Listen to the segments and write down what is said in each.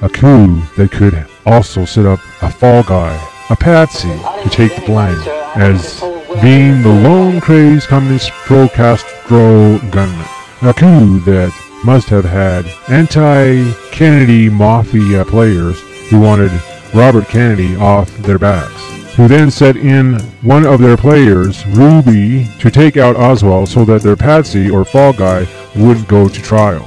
a coup that could also set up a fall guy, a patsy, to take the blame, as being the lone crazed communist pro-Castro gunman. A coup that must have had anti-Kennedy mafia players who wanted Robert Kennedy off their backs, who then set in one of their players, Ruby, to take out Oswald so that their patsy or fall guy wouldn't go to trial.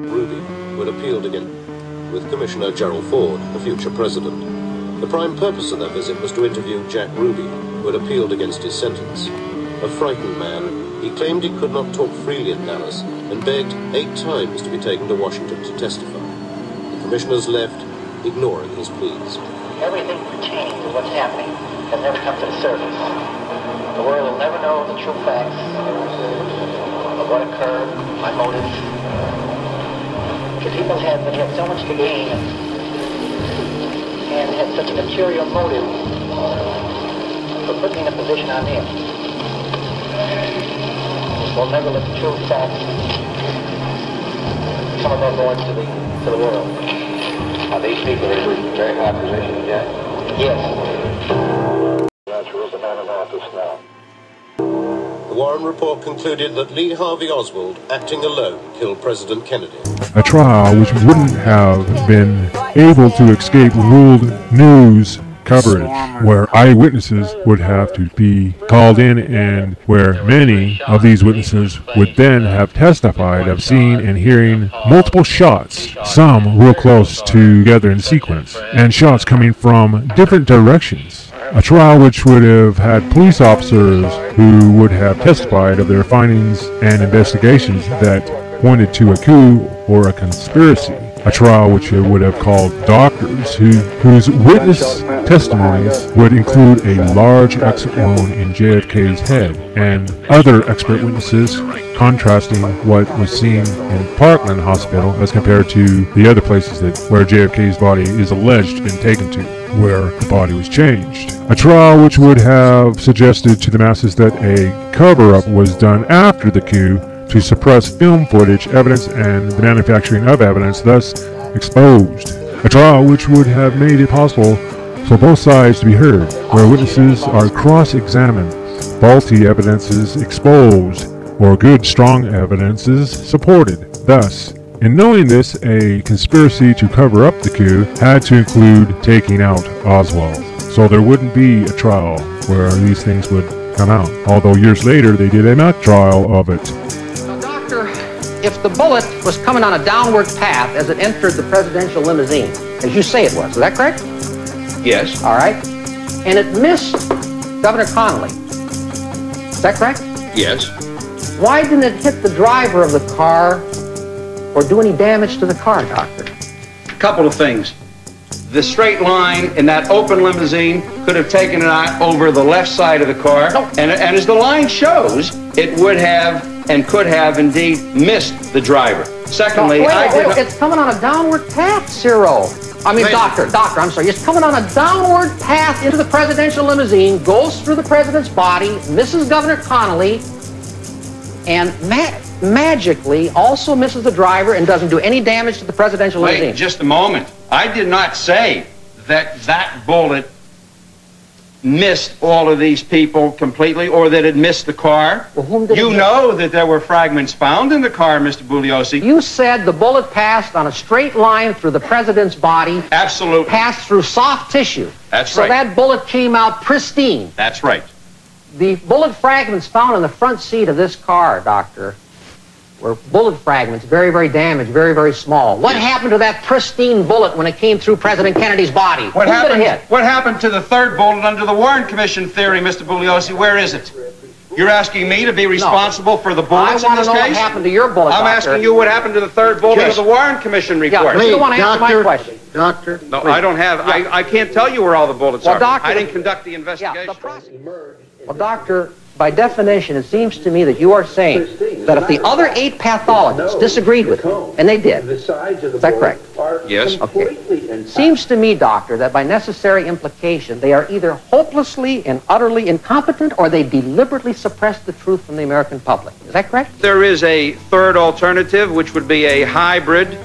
Ruby, who had appealed again with Commissioner Gerald Ford, the future president. The prime purpose of their visit was to interview Jack Ruby, who had appealed against his sentence. A frightened man, he claimed he could not talk freely in Dallas and begged 8 times to be taken to Washington to testify. The commissioners left, ignoring his pleas. Everything pertaining to what's happening has never come to the surface. The world will never know the true facts of what occurred, my motives. The people had so much to gain and had such a material motive for putting me in a position I'm in. We'll never let the true facts come above board to the world. Now, these people are in very high positions, yeah? Yes. That's real banana office now. The Warren report concluded that Lee Harvey Oswald, acting alone, killed President Kennedy. A trial which wouldn't have been able to escape ruled news coverage, where eyewitnesses would have to be called in and where many of these witnesses would then have testified of seeing and hearing multiple shots, some real close together in sequence, and shots coming from different directions. A trial which would have had police officers who would have testified of their findings and investigations that pointed to a coup or a conspiracy. A trial which it would have called doctors whose witness testimonies would include a large exit wound in JFK's head, and other expert witnesses contrasting what was seen in Parkland Hospital as compared to the other places where JFK's body is alleged been taken to, where the body was changed. A trial which would have suggested to the masses that a cover-up was done after the coup to suppress film footage, evidence, and the manufacturing of evidence, thus exposed. A trial which would have made it possible for both sides to be heard, where witnesses are cross-examined, faulty evidences exposed, or good, strong evidences supported. Thus, in knowing this, a conspiracy to cover up the coup had to include taking out Oswald. So there wouldn't be a trial where these things would come out, although years later they did a mock trial of it. If the bullet was coming on a downward path as it entered the presidential limousine, as you say it was, is that correct? Yes. All right. And it missed Governor Connolly. Is that correct? Yes. Why didn't it hit the driver of the car or do any damage to the car, Doctor? A couple of things. The straight line in that open limousine could have taken it out over the left side of the car. No. And as the line shows, it would have and could have indeed missed the driver. Secondly, wait, it's coming on a downward path, Ciro. Doctor, I'm sorry. It's coming on a downward path into the presidential limousine, goes through the president's body, misses Governor Connolly, and magically also misses the driver and doesn't do any damage to the presidential limousine. Wait just a moment. I did not say that that bullet missed all of these people completely or that it missed the car. Well, whom did you know that there were fragments found in the car, Mr. Bugliosi. You said the bullet passed on a straight line through the president's body. Absolutely. Passed through soft tissue. That's right. So that bullet came out pristine. That's right. The bullet fragments found in the front seat of this car, Doctor, were bullet fragments, very, very damaged, very, very small. What happened to that pristine bullet when it came through President Kennedy's body? What happened to the third bullet under the Warren Commission theory, Mr. Bugliosi? Where is it? You're asking me to be responsible for the bullets in this case? I want to know what happened to your bullet, I'm asking you what happened to the third bullet of the Warren Commission report. Yeah, you don't want to answer my question. Doctor? No, please. I don't have. Yeah. I can't tell you where all the bullets are. Doctor, I didn't conduct the investigation. Well, Doctor, by definition, it seems to me that you are saying that if the other 8 pathologists disagreed with you, and they did, is that correct? Yes. Okay. Seems to me, Doctor, that by necessary implication, they are either hopelessly and utterly incompetent or they deliberately suppress the truth from the American public. Is that correct? There is a third alternative, which would be a hybrid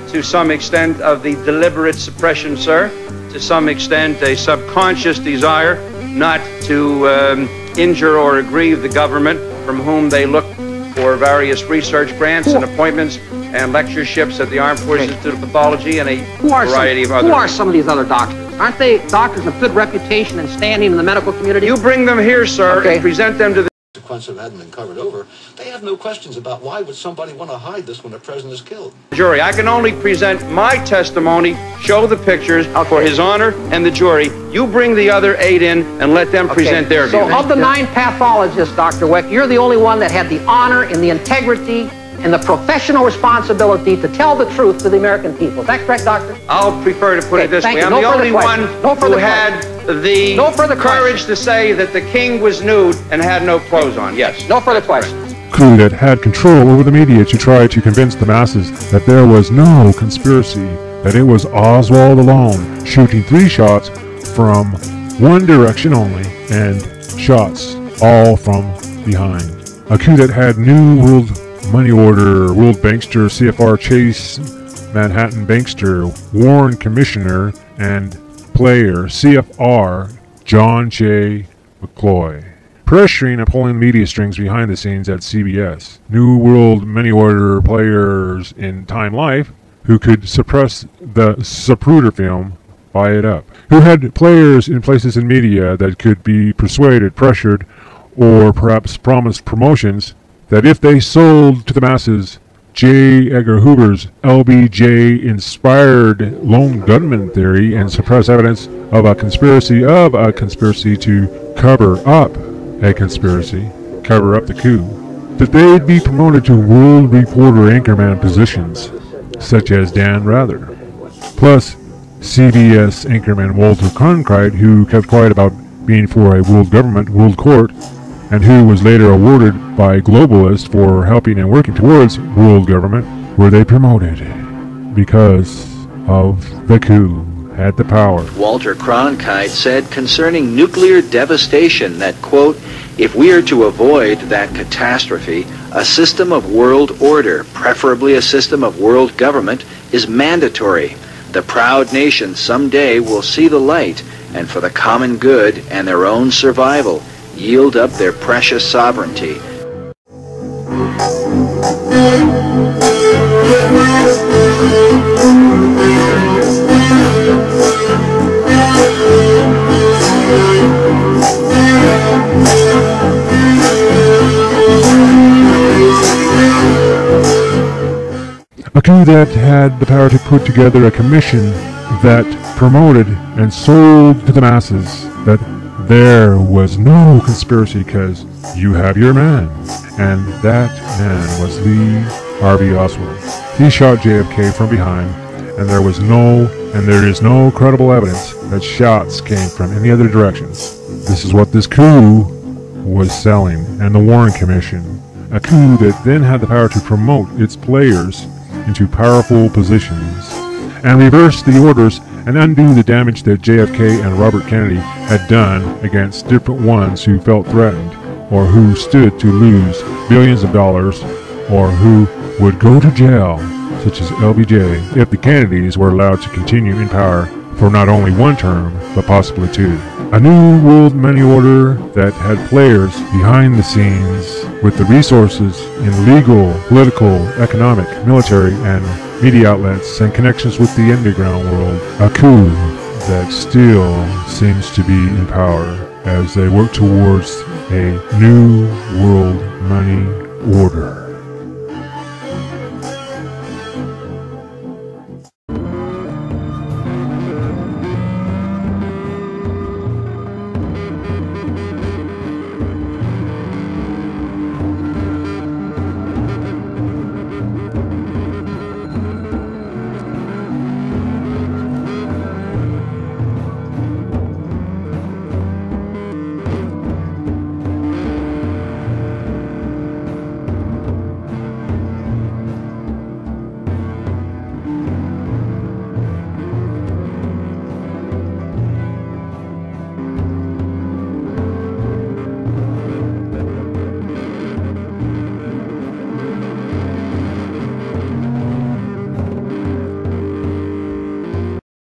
to some extent of the deliberate suppression, sir, to some extent a subconscious desire not to injure or aggrieve the government, from whom they look for various research grants and appointments and lectureships at the Armed Forces Institute of Pathology and a variety of other. Who are some of these other doctors? Aren't they doctors of good reputation and standing in the medical community? You bring them here, sir, and present them to the consequence of having been covered over. They have no questions about why would somebody want to hide this when the president is killed. jury. I can only present my testimony, show the pictures for His Honor and the jury. You bring the other 8 in and let them present their views. So of the 9 pathologists, Dr. Weck, you're the only one that had the honor and the integrity and the professional responsibility to tell the truth to the American people. Is that correct, Doctor? I'll prefer to put it this way. I'm the only one who had the courage to say that the king was nude and had no clothes on. Yes. No further questions. Coup that had control over the media to try to convince the masses that there was no conspiracy, that it was Oswald alone, shooting 3 shots from one direction only, and shots all from behind. A coup that had New World Money Order, World Bankster, CFR Chase, Manhattan Bankster, Warren Commissioner, and player CFR John J. McCloy, pressuring and pulling media strings behind the scenes at CBS. New World Money Order players in Time Life who could suppress the Zapruder film, buy it up. Who had players in places in media that could be persuaded, pressured, or perhaps promised promotions that if they sold to the masses J. Edgar Hoover's LBJ-inspired lone gunman theory and suppress evidence of a conspiracy to cover up a conspiracy, cover up the coup, that they'd be promoted to world reporter anchorman positions, such as Dan Rather. Plus, CBS anchorman Walter Cronkite, who kept quiet about being for a world government, world court, and who was later awarded by globalists for helping and working towards world government, were they promoted because of the coup, had the power. Walter Cronkite said concerning nuclear devastation that, quote, if we are to avoid that catastrophe, a system of world order, preferably a system of world government, is mandatory. The proud nation someday will see the light, and for the common good and their own survival, yield up their precious sovereignty. A coup that had the power to put together a commission that promoted and sold to the masses that there was no conspiracy because you have your man, and that man was Lee Harvey Oswald. He shot JFK from behind, and there is no credible evidence that shots came from any other directions. This is what this coup was selling, and the Warren Commission, a coup that then had the power to promote its players into powerful positions, and reverse the orders and undo the damage that JFK and Robert Kennedy had done against different ones who felt threatened, or who stood to lose billions of dollars, or who would go to jail, such as LBJ, if the Kennedys were allowed to continue in power for not only 1 term, but possibly 2. A new world money order that had players behind the scenes with the resources in legal, political, economic, military, and media outlets and connections with the underground world. A coup that still seems to be in power as they work towards a new world money order.